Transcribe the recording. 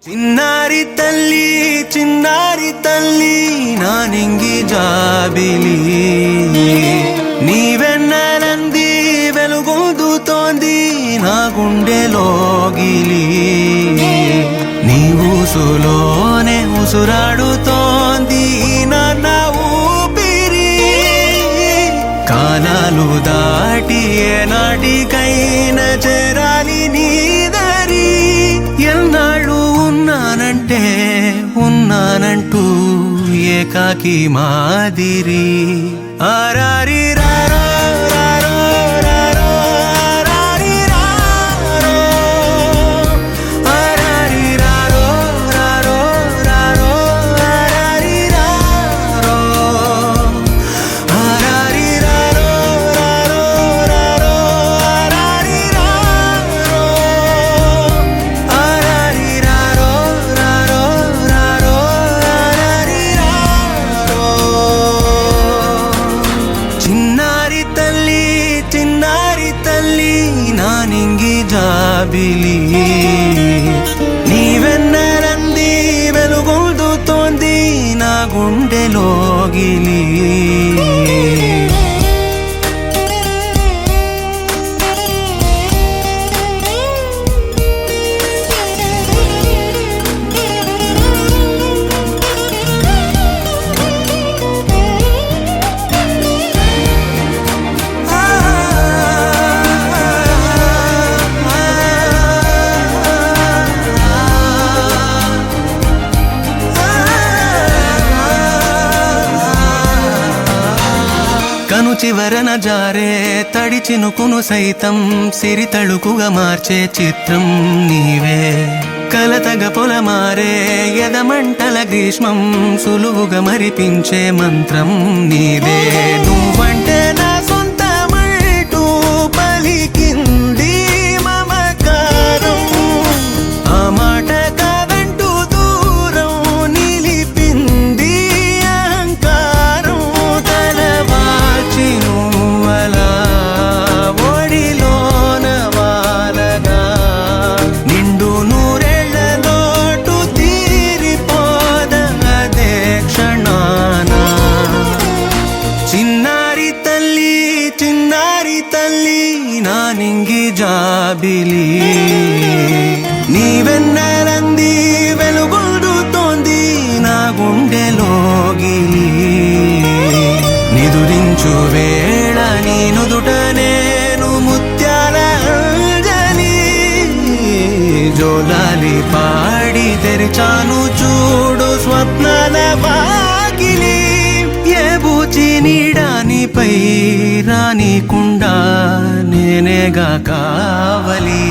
చిన్నారి తల్లి నా నింగి జాబిలి నీవెన్నెలంది వెలుగొందుతోంది నా గుండెలోగిలి నీ ఊసులోనే ఉసురాడుతోంది నా ఊపిరి కాలాలు దాటి ఏనాటికైనా చేరాలి నీ దరి ఎన్నాళ్ళు ఉన్నానంటూ ఏకాకి మాదిరి ఆరారి రారో రారో రారో ఆరారి రారో ఆరారి రారో రారో రారో ఆరారి రారో ఆరారి రారో రారో రారో ఆరారి రారో ఆరారి రారో రారో రారో ఆరారి రారో చిన్నారి తల్లి నా నింగి జాబిలి నీవెన్నెలంది వెలుగొందుతోంది నా గుండెలోగిలి కను చివరన జారే తడి చినుకును సైతం సిరి తళుకుగా మార్చే చిత్రం నీవే కలతగ పొలమారే ఎదమంటల గ్రీష్మం సులువుగా మరిపించే మంత్రం నీదే నువ్వంటే నా సొంతమంటూ పలికింది మమకారం ఆ మాట కాదంటూ దూరం నిలిపింది అహంకారం తలవాల్చి నువ్వలా ఒడిలోన వాలగా నిండు నూరేళ్ల లోటు తీరిపోదదే క్షణాన చిన్నారి తల్లి నా నింగి జాబిలి నీవెన్నెలంది వెలుగొందుతోంది నా గుండెలోగిలి నిదురించు వేళ నీ నుదుట నేను ముత్యాల అంజలి జోలాలి పాడి తెరిచాను చూడు స్వప్నాల వాకిలి ఏ బూచి నీడానిపై రానికుండా నేనేగా కావలి